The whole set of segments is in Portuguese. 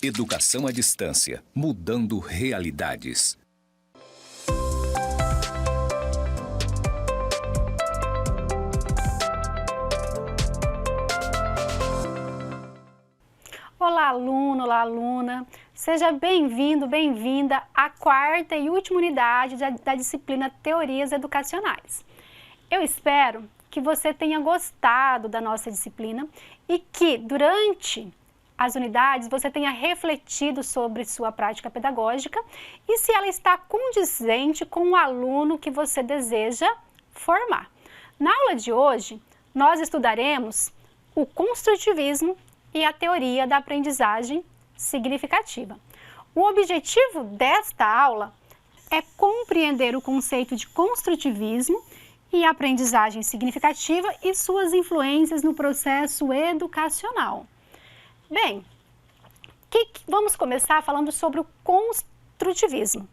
Educação à distância, mudando realidades. Olá, aluno, olá, aluna. Seja bem-vindo, bem-vinda à quarta e última unidade da disciplina Teorias Educacionais. Eu espero que você tenha gostado da nossa disciplina e que, durante as unidades, você tenha refletido sobre sua prática pedagógica e se ela está condizente com o aluno que você deseja formar. Na aula de hoje, nós estudaremos o construtivismo e a teoria da aprendizagem significativa. O objetivo desta aula é compreender o conceito de construtivismo e aprendizagem significativa e suas influências no processo educacional. Bem, vamos começar falando sobre o construtivismo.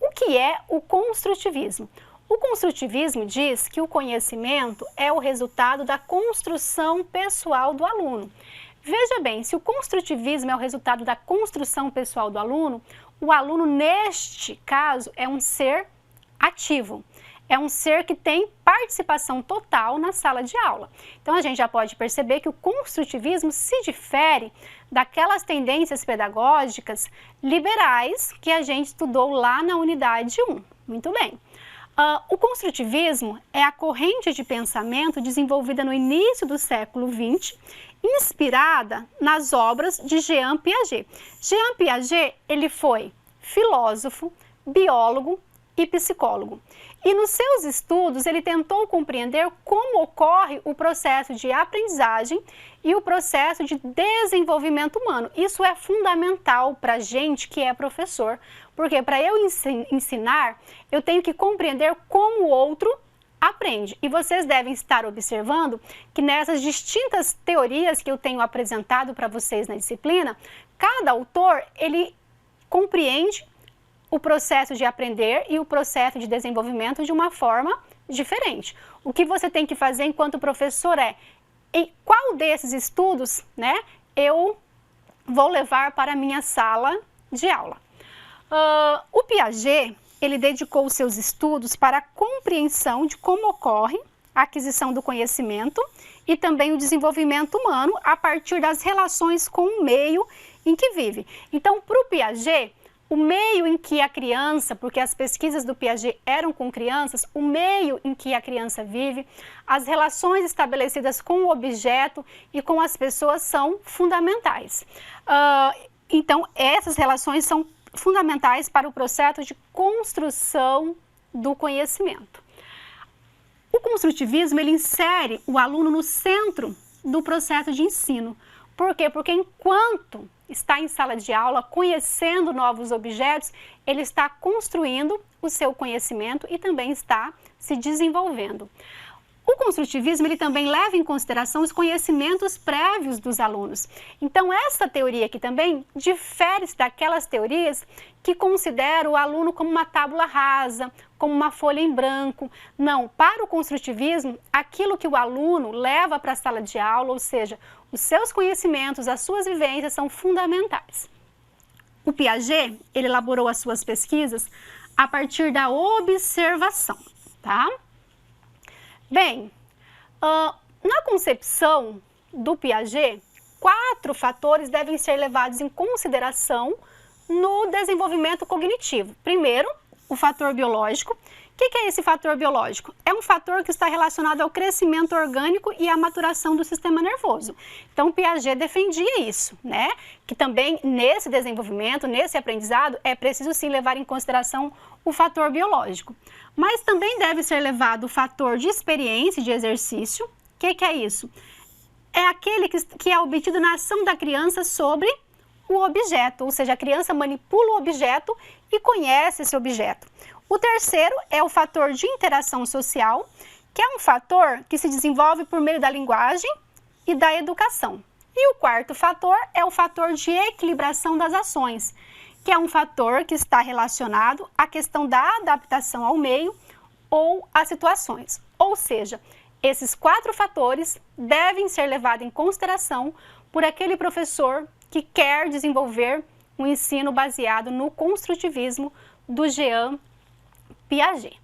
O que é o construtivismo? O construtivismo diz que o conhecimento é o resultado da construção pessoal do aluno. Veja bem, se o construtivismo é o resultado da construção pessoal do aluno, o aluno, neste caso, é um ser ativo. É um ser que tem participação total na sala de aula. Então, a gente já pode perceber que o construtivismo se difere daquelas tendências pedagógicas liberais que a gente estudou lá na unidade 1. Muito bem. O construtivismo é a corrente de pensamento desenvolvida no início do século XX, inspirada nas obras de Jean Piaget. Jean Piaget, ele foi filósofo, biólogo e psicólogo. E nos seus estudos, ele tentou compreender como ocorre o processo de aprendizagem e o processo de desenvolvimento humano. Isso é fundamental para a gente que é professor, porque para eu ensinar, eu tenho que compreender como o outro aprende. E vocês devem estar observando que nessas distintas teorias que eu tenho apresentado para vocês na disciplina, cada autor, ele compreende o processo de aprender e o processo de desenvolvimento de uma forma diferente. O que você tem que fazer enquanto professor é, em qual desses estudos, eu vou levar para a minha sala de aula. O Piaget, ele dedicou os seus estudos para a compreensão de como ocorre a aquisição do conhecimento e também o desenvolvimento humano a partir das relações com o meio em que vive. Então, para o Piaget, o meio em que a criança, porque as pesquisas do Piaget eram com crianças, o meio em que a criança vive, as relações estabelecidas com o objeto e com as pessoas são fundamentais. Então, essas relações são fundamentais para o processo de construção do conhecimento. O construtivismo, ele insere o aluno no centro do processo de ensino. Por quê? Porque enquanto está em sala de aula, conhecendo novos objetos, ele está construindo o seu conhecimento e também está se desenvolvendo. O construtivismo, ele também leva em consideração os conhecimentos prévios dos alunos. Então, essa teoria aqui também difere-se daquelas teorias que consideram o aluno como uma tábula rasa, como uma folha em branco. Não, para o construtivismo, aquilo que o aluno leva para a sala de aula, ou seja, os seus conhecimentos, as suas vivências são fundamentais. O Piaget, ele elaborou as suas pesquisas a partir da observação, tá? Bem, na concepção do Piaget, 4 fatores devem ser levados em consideração no desenvolvimento cognitivo. Primeiro, o fator biológico. O que é esse fator biológico? É um fator que está relacionado ao crescimento orgânico e à maturação do sistema nervoso. Então, Piaget defendia isso, que também nesse desenvolvimento, nesse aprendizado, é preciso sim levar em consideração o fator biológico. Mas também deve ser levado o fator de experiência e de exercício. O que é isso? É aquele que é obtido na ação da criança sobre o objeto, ou seja, a criança manipula o objeto e conhece esse objeto. O terceiro é o fator de interação social, que é um fator que se desenvolve por meio da linguagem e da educação. E o quarto fator é o fator de equilibração das ações, que é um fator que está relacionado à questão da adaptação ao meio ou às situações. Ou seja, esses 4 fatores devem ser levados em consideração por aquele professor que quer desenvolver um ensino baseado no construtivismo do Jean Piaget.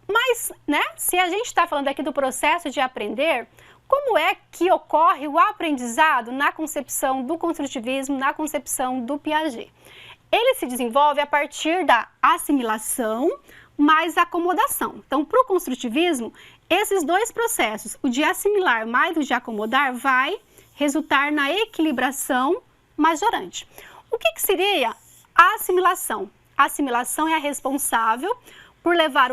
Mas, né, se a gente está falando aqui do processo de aprender, como é que ocorre o aprendizado na concepção do construtivismo, na concepção do Piaget? Ele se desenvolve a partir da assimilação mais acomodação. Então, para o construtivismo, esses dois processos, o de assimilar mais o de acomodar, vai resultar na equilibração majorante. O que seria a assimilação? A assimilação é a responsável por levar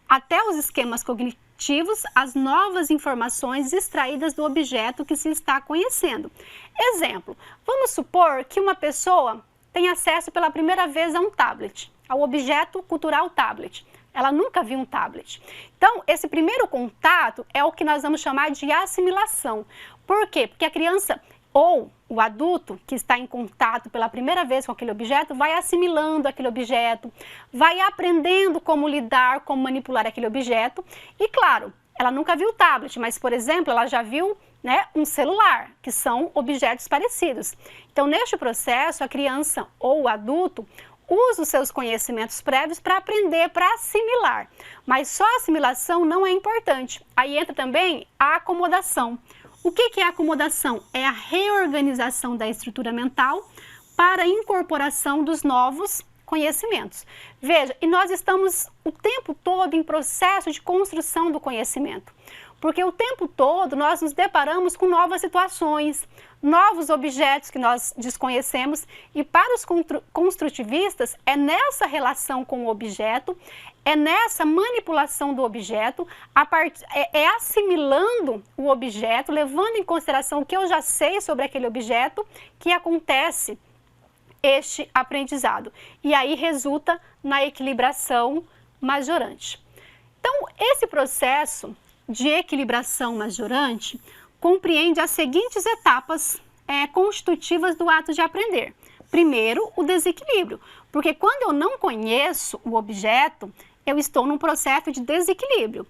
até os esquemas cognitivos as novas informações extraídas do objeto que se está conhecendo. Exemplo, vamos supor que uma pessoa tem acesso pela primeira vez a um tablet, ao objeto cultural tablet. Ela nunca viu um tablet. Então, esse primeiro contato é o que nós vamos chamar de assimilação. Por quê? Porque a criança ou o adulto que está em contato pela primeira vez com aquele objeto vai assimilando aquele objeto, vai aprendendo como lidar, como manipular aquele objeto. E claro, ela nunca viu o tablet, mas, por exemplo, ela já viu, né, um celular, que são objetos parecidos. Então, neste processo, a criança ou o adulto usa os seus conhecimentos prévios para aprender, para assimilar. Mas só a assimilação não é importante. Aí entra também a acomodação. O que é a acomodação? É a reorganização da estrutura mental para a incorporação dos novos conhecimentos. Veja, e nós estamos o tempo todo em processo de construção do conhecimento, porque o tempo todo nós nos deparamos com novas situações, novos objetos que nós desconhecemos, e para os construtivistas é nessa relação com o objeto, é nessa manipulação do objeto, é assimilando o objeto, levando em consideração o que eu já sei sobre aquele objeto, que acontece este aprendizado. E aí resulta na equilibração majorante. Então, esse processo de equilibração majorante compreende as seguintes etapas constitutivas do ato de aprender. Primeiro, o desequilíbrio, porque quando eu não conheço o objeto, eu estou num processo de desequilíbrio.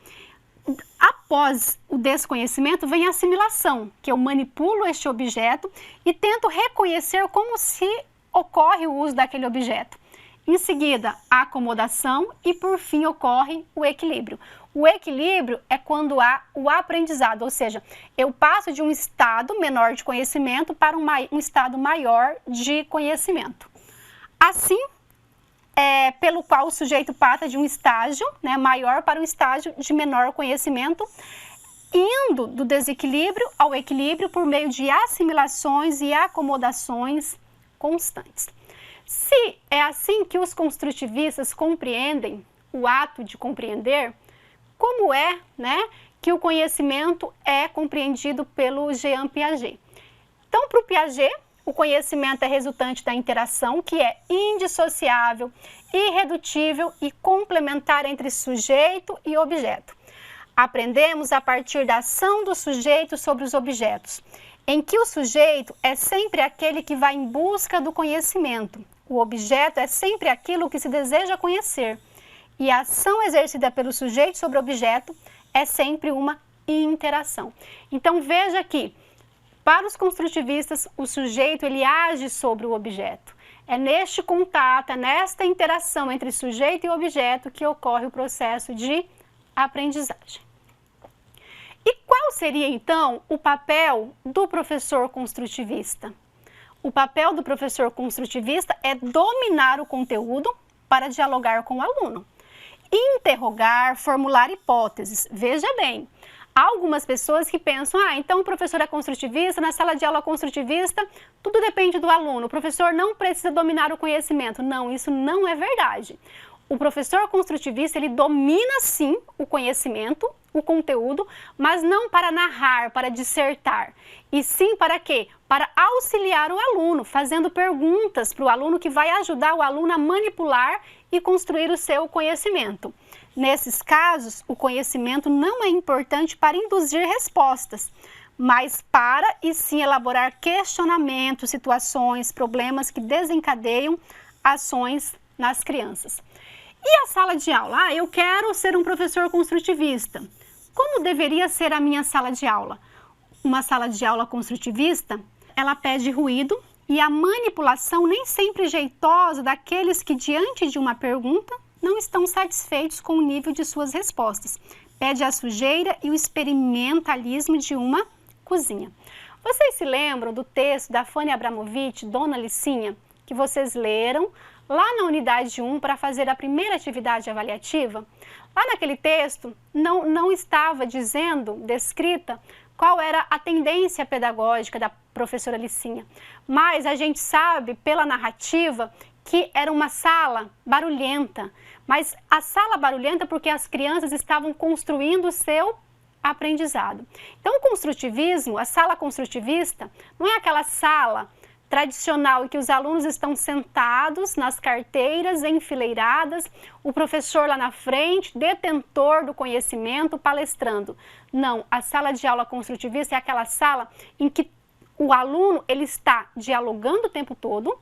Após o desconhecimento vem a assimilação, que eu manipulo este objeto e tento reconhecer como se ocorre o uso daquele objeto. Em seguida, a acomodação e, por fim, ocorre o equilíbrio. O equilíbrio é quando há o aprendizado, ou seja, eu passo de um estado menor de conhecimento para um estado maior de conhecimento. Assim, pelo qual o sujeito passa de um estágio, né, maior para um estágio de menor conhecimento, indo do desequilíbrio ao equilíbrio por meio de assimilações e acomodações constantes. Se é assim que os construtivistas compreendem o ato de compreender, como é, né, que o conhecimento é compreendido pelo Jean Piaget? Então, para o Piaget, o conhecimento é resultante da interação, que é indissociável, irredutível e complementar entre sujeito e objeto. Aprendemos a partir da ação do sujeito sobre os objetos, em que o sujeito é sempre aquele que vai em busca do conhecimento. O objeto é sempre aquilo que se deseja conhecer. E a ação exercida pelo sujeito sobre o objeto é sempre uma interação. Então, veja que, para os construtivistas, o sujeito ele age sobre o objeto. É neste contato, é nesta interação entre sujeito e objeto que ocorre o processo de aprendizagem. E qual seria, então, o papel do professor construtivista? O papel do professor construtivista é dominar o conteúdo para dialogar com o aluno. Interrogar, formular hipóteses. Veja bem, há algumas pessoas que pensam, então o professor é construtivista, na sala de aula construtivista, tudo depende do aluno, o professor não precisa dominar o conhecimento. Não, isso não é verdade. O professor construtivista, ele domina sim o conhecimento, o conteúdo, mas não para narrar, para dissertar. E sim para quê? Para auxiliar o aluno, fazendo perguntas para o aluno que vai ajudar o aluno a manipular e construir o seu conhecimento. Nesses casos, o conhecimento não é importante para induzir respostas, mas para e sim elaborar questionamentos, situações, problemas que desencadeiam ações nas crianças. E a sala de aula? Eu quero ser um professor construtivista. Como deveria ser a minha sala de aula? Uma sala de aula construtivista ela pede ruído e a manipulação nem sempre jeitosa daqueles que, diante de uma pergunta, não estão satisfeitos com o nível de suas respostas. Pede a sujeira e o experimentalismo de uma cozinha. Vocês se lembram do texto da Fanny Abramovich, Dona Licinha, que vocês leram lá na unidade 1 para fazer a primeira atividade avaliativa? Lá naquele texto não estava descrita qual era a tendência pedagógica da professora Licinha, mas a gente sabe pela narrativa que era uma sala barulhenta, mas a sala barulhenta porque as crianças estavam construindo o seu aprendizado. Então o construtivismo, a sala construtivista, não é aquela sala tradicional em que os alunos estão sentados nas carteiras, enfileiradas, o professor lá na frente, detentor do conhecimento, palestrando. Não, a sala de aula construtivista é aquela sala em que o aluno ele está dialogando o tempo todo,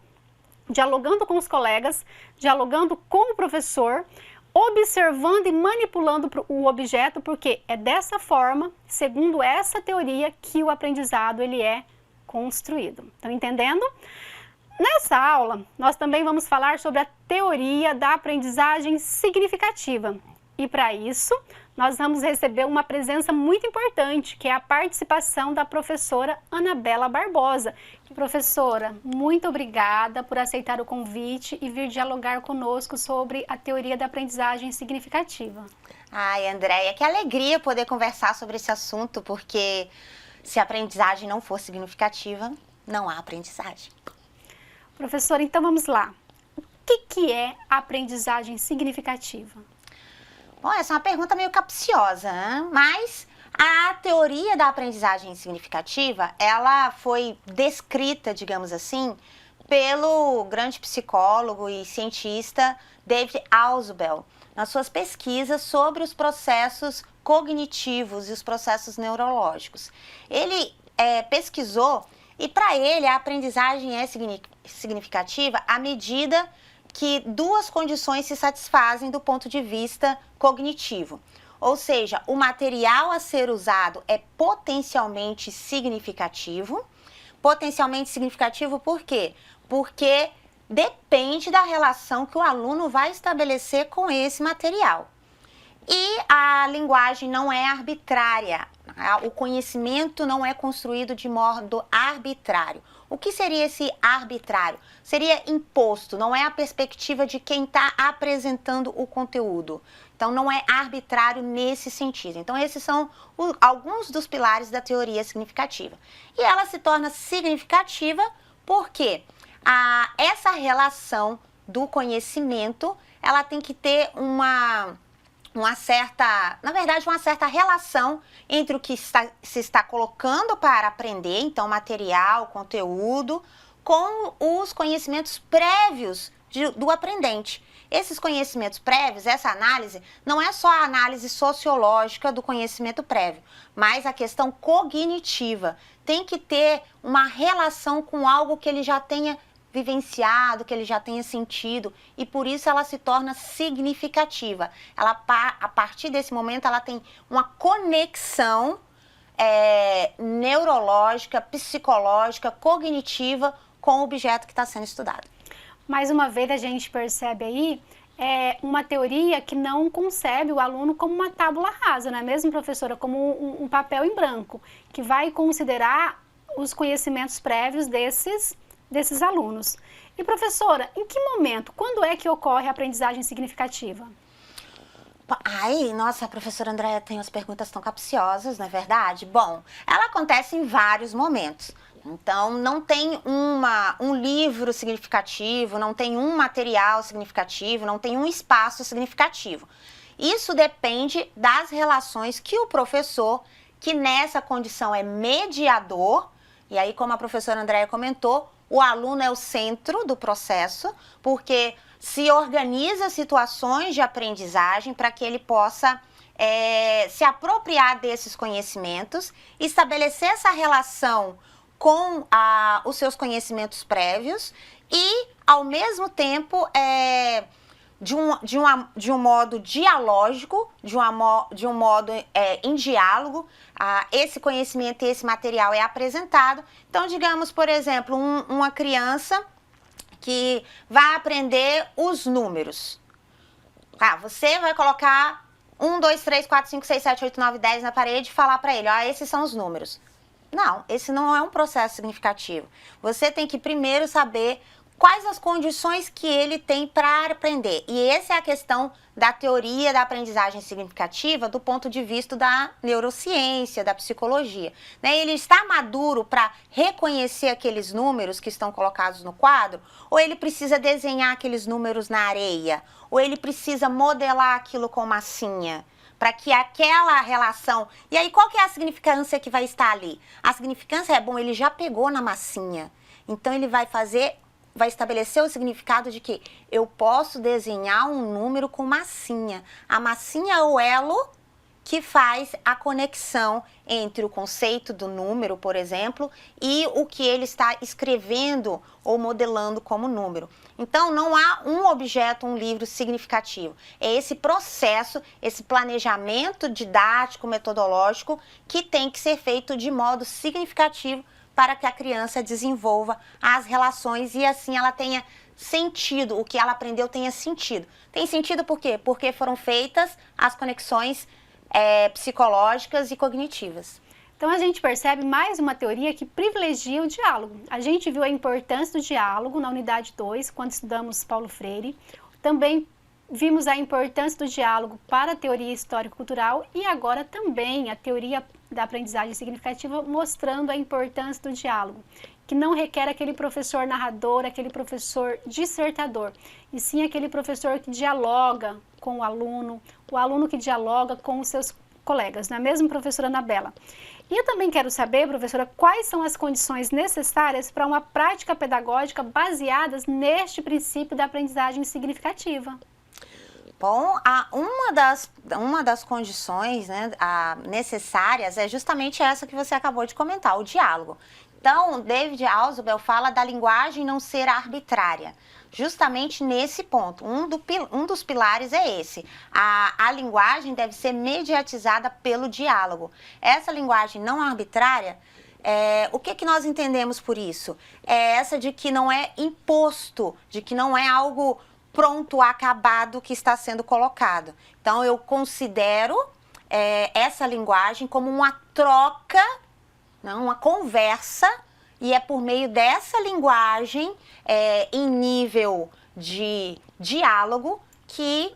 dialogando com os colegas, dialogando com o professor, observando e manipulando o objeto, porque é dessa forma, segundo essa teoria, que o aprendizado ele é construído. Estão entendendo? Nessa aula, nós também vamos falar sobre a teoria da aprendizagem significativa. E para isso, nós vamos receber uma presença muito importante, que é a participação da professora Anabela Barbosa. Professora, muito obrigada por aceitar o convite e vir dialogar conosco sobre a teoria da aprendizagem significativa. Ai, Andréia, que alegria poder conversar sobre esse assunto, porque se a aprendizagem não for significativa, não há aprendizagem. Professora, então vamos lá. O que é a aprendizagem significativa? Bom, essa é uma pergunta meio capciosa, né? Mas a teoria da aprendizagem significativa, ela foi descrita, digamos assim, pelo grande psicólogo e cientista David Ausubel, nas suas pesquisas sobre os processos cognitivos e os processos neurológicos. Ele pesquisou e para ele a aprendizagem é significativa à medida que duas condições se satisfazem do ponto de vista cognitivo. Ou seja, o material a ser usado é potencialmente significativo. Potencialmente significativo por quê? Porque depende da relação que o aluno vai estabelecer com esse material. E a linguagem não é arbitrária, o conhecimento não é construído de modo arbitrário. O que seria esse arbitrário? Seria imposto, não é a perspectiva de quem está apresentando o conteúdo. Então, não é arbitrário nesse sentido. Então, esses são alguns dos pilares da teoria significativa. E ela se torna significativa porque essa relação do conhecimento, ela tem que ter uma certa relação entre o que se está colocando para aprender, então material, conteúdo, com os conhecimentos prévios do aprendente. Esses conhecimentos prévios, essa análise, não é só a análise sociológica do conhecimento prévio, mas a questão cognitiva. Tem que ter uma relação com algo que ele já tenha vivenciado, que ele já tenha sentido, e por isso ela se torna significativa. Ela, a partir desse momento, ela tem uma conexão neurológica, psicológica, cognitiva com o objeto que está sendo estudado. Mais uma vez a gente percebe aí uma teoria que não concebe o aluno como uma tábula rasa, não é mesmo, professora? Como um papel em branco, que vai considerar os conhecimentos prévios desses alunos. E professora, em que momento, quando é que ocorre a aprendizagem significativa? Ai, nossa, a professora Andréia tem as perguntas tão capciosas, não é verdade? Bom, ela acontece em vários momentos. Então, não tem um livro significativo, não tem um material significativo, não tem um espaço significativo. Isso depende das relações que o professor, que nessa condição é mediador, e aí, como a professora Andréia comentou, o aluno é o centro do processo, porque se organiza situações de aprendizagem para que ele possa se apropriar desses conhecimentos, estabelecer essa relação com os seus conhecimentos prévios e, ao mesmo tempo, de um modo dialógico, de um modo em diálogo. Esse conhecimento e esse material é apresentado. Então, digamos, por exemplo, uma criança que vai aprender os números. Você vai colocar 1, 2, 3, 4, 5, 6, 7, 8, 9, 10 na parede e falar para ele, esses são os números. Não, esse não é um processo significativo. Você tem que primeiro saber quais as condições que ele tem para aprender. E essa é a questão da teoria da aprendizagem significativa do ponto de vista da neurociência, da psicologia. Ele está maduro para reconhecer aqueles números que estão colocados no quadro? Ou ele precisa desenhar aqueles números na areia? Ou ele precisa modelar aquilo com massinha? Para que aquela relação... E aí, qual que é a significância que vai estar ali? A significância ele já pegou na massinha. Então, ele vai estabelecer o significado de que eu posso desenhar um número com massinha. A massinha é o elo que faz a conexão entre o conceito do número, por exemplo, e o que ele está escrevendo ou modelando como número. Então, não há um objeto, um livro significativo. É esse processo, esse planejamento didático, metodológico, que tem que ser feito de modo significativo para que a criança desenvolva as relações e assim ela tenha sentido, o que ela aprendeu tenha sentido. Tem sentido por quê? Porque foram feitas as conexões psicológicas e cognitivas. Então, a gente percebe mais uma teoria que privilegia o diálogo. A gente viu a importância do diálogo na unidade 2, quando estudamos Paulo Freire. Também vimos a importância do diálogo para a teoria histórico-cultural e agora também a teoria da aprendizagem significativa mostrando a importância do diálogo, que não requer aquele professor narrador, aquele professor dissertador, e sim aquele professor que dialoga com o aluno que dialoga com os seus colegas, não é mesmo, professora Anabela? E eu também quero saber, professora, quais são as condições necessárias para uma prática pedagógica baseadas neste princípio da aprendizagem significativa. Bom, uma das condições necessárias é justamente essa que você acabou de comentar, o diálogo. Então, David Ausubel fala da linguagem não ser arbitrária. Justamente nesse ponto, um dos pilares é esse. A linguagem deve ser mediatizada pelo diálogo. Essa linguagem não arbitrária, o que nós entendemos por isso? É essa de que não é imposto, de que não é algo pronto, acabado que está sendo colocado. Então, eu considero essa linguagem como uma troca, uma conversa, e é por meio dessa linguagem, em nível de diálogo, que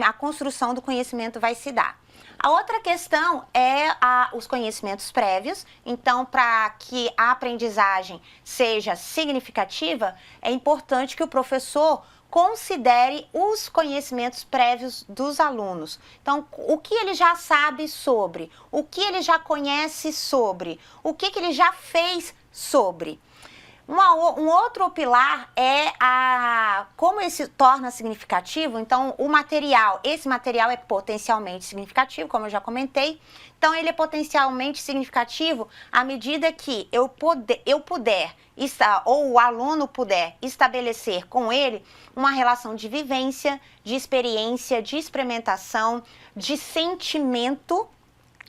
a construção do conhecimento vai se dar. A outra questão é os conhecimentos prévios. Então, para que a aprendizagem seja significativa, é importante que o professor considere os conhecimentos prévios dos alunos. Então, o que ele já sabe sobre, o que ele já conhece sobre, o que ele já fez sobre. Um outro pilar é como ele se torna significativo. Então, esse material é potencialmente significativo, como eu já comentei. Então, ele é potencialmente significativo à medida que eu puder, ou o aluno puder estabelecer com ele uma relação de vivência, de experiência, de experimentação, de sentimento.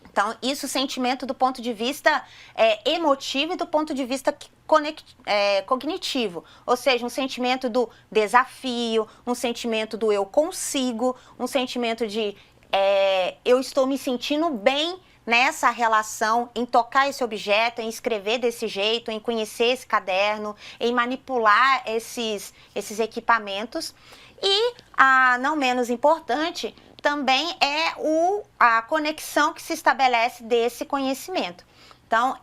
Então, sentimento do ponto de vista emotivo e do ponto de vista cognitivo. Ou seja, um sentimento do desafio, um sentimento do eu consigo, um sentimento de eu estou me sentindo bem nessa relação, em tocar esse objeto, em escrever desse jeito, em conhecer esse caderno, em manipular esses equipamentos. E, não menos importante, também é a conexão que se estabelece desse conhecimento. Então,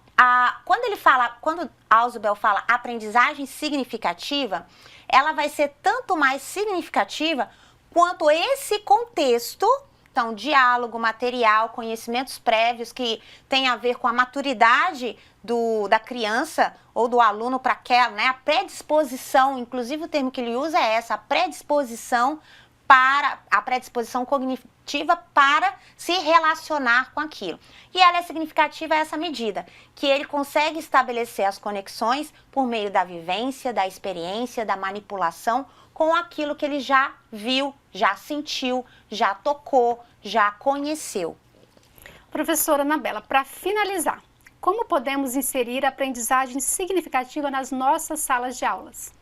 quando Ausubel fala aprendizagem significativa, ela vai ser tanto mais significativa quanto esse contexto. Então, diálogo, material, conhecimentos prévios que tem a ver com a maturidade da criança ou do aluno para aquela, a predisposição, inclusive o termo que ele usa é essa, a predisposição cognitiva para se relacionar com aquilo. E ela é significativa a essa medida, que ele consegue estabelecer as conexões por meio da vivência, da experiência, da manipulação com aquilo que ele já viu, já sentiu, já tocou, já conheceu. Professora Anabela, para finalizar, como podemos inserir a aprendizagem significativa nas nossas salas de aulas?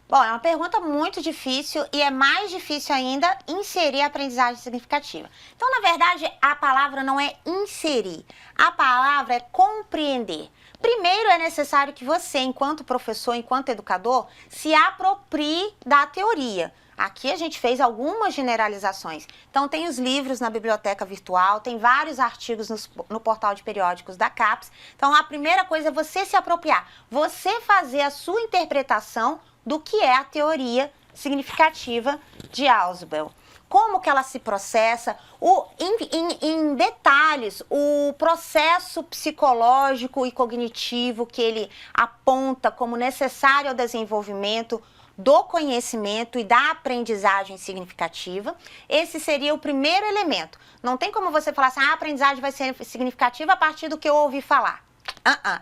Bom, é uma pergunta muito difícil e é mais difícil ainda inserir a aprendizagem significativa. Então, na verdade, a palavra não é inserir, a palavra é compreender. Primeiro, é necessário que você, enquanto professor, enquanto educador, se aproprie da teoria. Aqui a gente fez algumas generalizações. Então, tem os livros na biblioteca virtual, tem vários artigos no portal de periódicos da CAPES. Então, a primeira coisa é você se apropriar, você fazer a sua interpretação do que é a teoria significativa de Ausubel. Como que ela se processa, em detalhes, o processo psicológico e cognitivo que ele aponta como necessário ao desenvolvimento do conhecimento e da aprendizagem significativa. Esse seria o primeiro elemento. Não tem como você falar assim, a aprendizagem vai ser significativa a partir do que eu ouvi falar.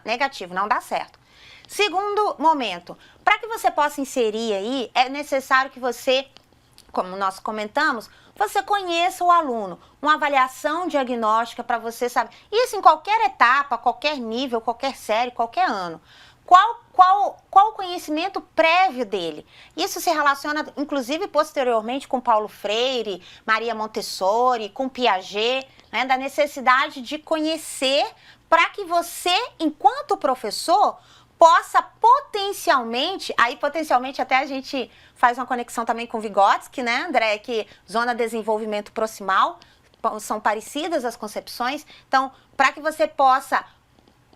Negativo, não dá certo. Segundo momento, para que você possa inserir aí, é necessário que você, como nós comentamos, você conheça o aluno, uma avaliação diagnóstica para você saber. Isso em qualquer etapa, qualquer nível, qualquer série, qualquer ano. Qual o conhecimento prévio dele? Isso se relaciona, inclusive, posteriormente com Paulo Freire, Maria Montessori, com Piaget, né, da necessidade de conhecer para que você, enquanto professor, possa potencialmente, aí potencialmente até a gente faz uma conexão também com Vygotsky, né, André, que zona de desenvolvimento proximal, são parecidas as concepções. Então, para que você possa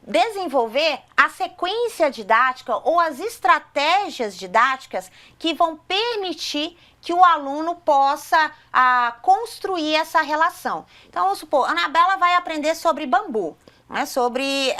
desenvolver a sequência didática ou as estratégias didáticas que vão permitir que o aluno possa construir essa relação. Então, vamos supor, a Anabela vai aprender sobre bambu, né, sobre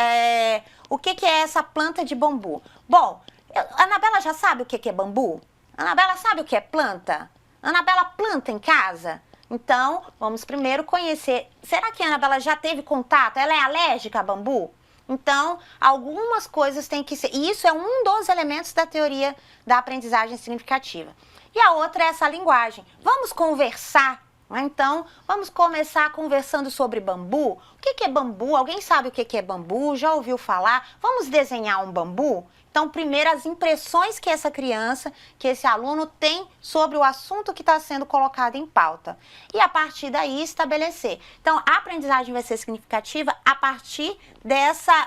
o que é essa planta de bambu. Bom, a Anabela já sabe o que é bambu? A Anabela sabe o que é planta? A Anabela planta em casa? Então, vamos primeiro conhecer, será que a Anabela já teve contato? Ela é alérgica a bambu? Então, algumas coisas têm que ser... E isso é um dos elementos da teoria da aprendizagem significativa. E a outra é essa linguagem. Vamos conversar, né? Então, vamos começar conversando sobre bambu. O que é bambu? Alguém sabe o que é bambu? Já ouviu falar? Vamos desenhar um bambu? Então, primeiro, as impressões que essa criança, que esse aluno tem sobre o assunto que está sendo colocado em pauta. E a partir daí, estabelecer. Então, a aprendizagem vai ser significativa a partir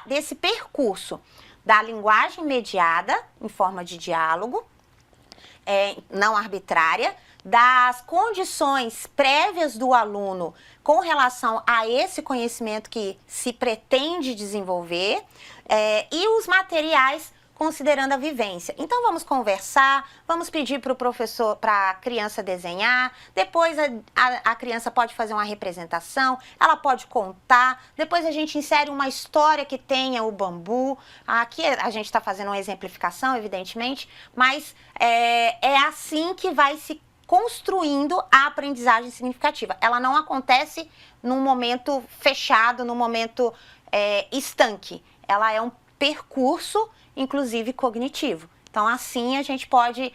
desse percurso da linguagem mediada, em forma de diálogo, não arbitrária, das condições prévias do aluno com relação a esse conhecimento que se pretende desenvolver, e os materiais considerando a vivência. Então, vamos conversar, vamos pedir para o professor, para a criança desenhar, depois a criança pode fazer uma representação, ela pode contar, depois a gente insere uma história que tenha o bambu. Aqui a gente está fazendo uma exemplificação, evidentemente, mas é assim que vai se construindo a aprendizagem significativa. Ela não acontece num momento fechado, num momento estanque. Ela é um percurso, inclusive cognitivo. Então, assim a gente pode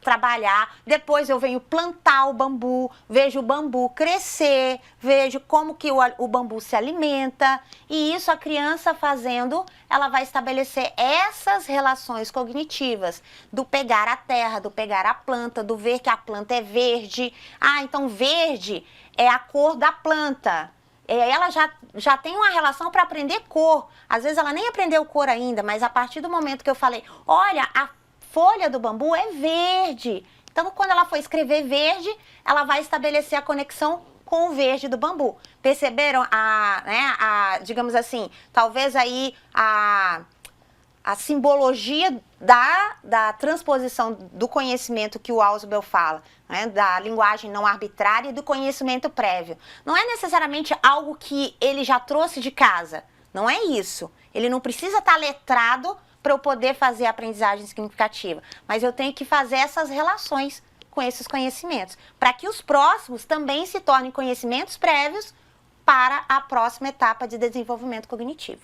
trabalhar. Depois eu venho plantar o bambu, vejo o bambu crescer, vejo como que o bambu se alimenta. E isso a criança fazendo, ela vai estabelecer essas relações cognitivas do pegar a terra, do pegar a planta, do ver que a planta é verde. Então verde é a cor da planta. Ela já tem uma relação para aprender cor. Às vezes ela nem aprendeu cor ainda, mas a partir do momento que eu falei, olha, a folha do bambu é verde. Então, quando ela for escrever verde, ela vai estabelecer a conexão com o verde do bambu. Perceberam digamos assim, talvez aí a simbologia da transposição do conhecimento que o Ausubel fala, né, da linguagem não arbitrária e do conhecimento prévio. Não é necessariamente algo que ele já trouxe de casa, não é isso. Ele não precisa estar letrado para eu poder fazer a aprendizagem significativa, mas eu tenho que fazer essas relações com esses conhecimentos, para que os próximos também se tornem conhecimentos prévios para a próxima etapa de desenvolvimento cognitivo.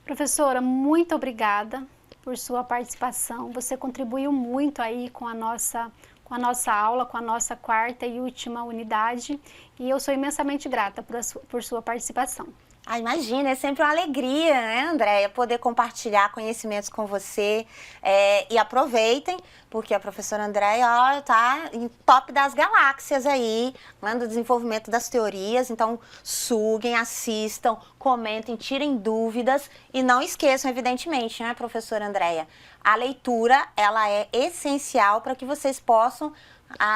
Professora, muito obrigada por sua participação. Você contribuiu muito aí com a nossa aula, com a nossa quarta e última unidade, e eu sou imensamente grata por sua participação. Ah, imagina, é sempre uma alegria, né, Andréia, poder compartilhar conhecimentos com você. E aproveitem, porque a professora Andréia está em top das galáxias aí, né, do desenvolvimento das teorias. Então, suguem, assistam, comentem, tirem dúvidas e não esqueçam, evidentemente, né, professora Andréia, a leitura, ela é essencial para que vocês possam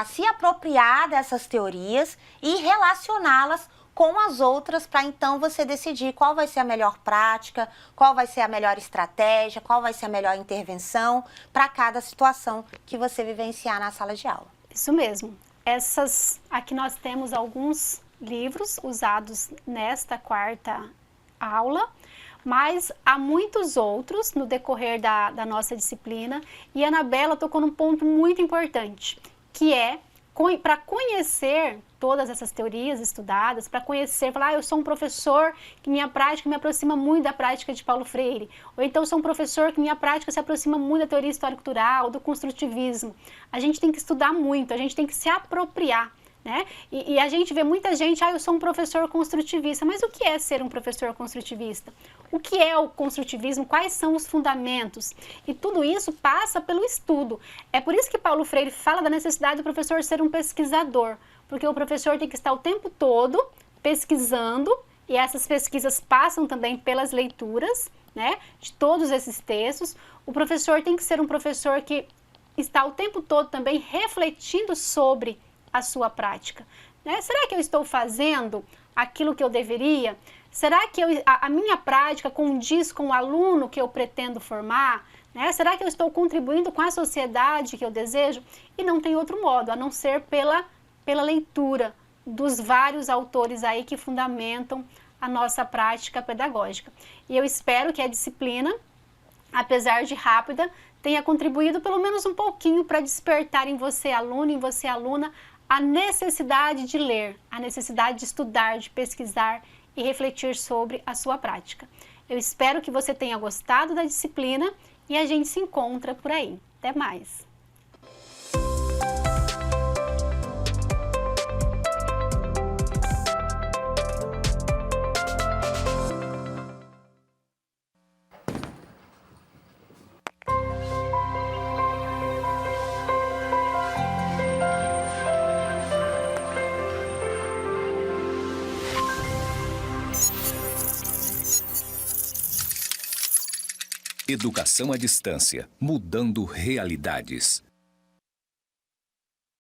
se apropriar dessas teorias e relacioná-las com as outras, para então você decidir qual vai ser a melhor prática, qual vai ser a melhor estratégia, qual vai ser a melhor intervenção para cada situação que você vivenciar na sala de aula. Isso mesmo. Aqui nós temos alguns livros usados nesta quarta aula, mas há muitos outros no decorrer da nossa disciplina, e a Anabela tocou num ponto muito importante, que é para conhecer todas essas teorias estudadas, para conhecer, falar, eu sou um professor que minha prática me aproxima muito da prática de Paulo Freire, ou então sou um professor que minha prática se aproxima muito da teoria histórico-cultural, do construtivismo. A gente tem que estudar muito, a gente tem que se apropriar, né? E a gente vê muita gente, eu sou um professor construtivista, mas o que é ser um professor construtivista? O que é o construtivismo? Quais são os fundamentos? E tudo isso passa pelo estudo. É por isso que Paulo Freire fala da necessidade do professor ser um pesquisador, porque o professor tem que estar o tempo todo pesquisando, e essas pesquisas passam também pelas leituras, né, de todos esses textos. O professor tem que ser um professor que está o tempo todo também refletindo sobre a sua prática, né? Será que eu estou fazendo aquilo que eu deveria? Será que a minha prática condiz com o aluno que eu pretendo formar? Né? Será que eu estou contribuindo com a sociedade que eu desejo? E não tem outro modo, a não ser pela leitura dos vários autores aí que fundamentam a nossa prática pedagógica. E eu espero que a disciplina, apesar de rápida, tenha contribuído pelo menos um pouquinho para despertar em você, aluno, em você, aluna, a necessidade de ler, a necessidade de estudar, de pesquisar e refletir sobre a sua prática. Eu espero que você tenha gostado da disciplina e a gente se encontra por aí. Até mais! Educação à distância, mudando realidades.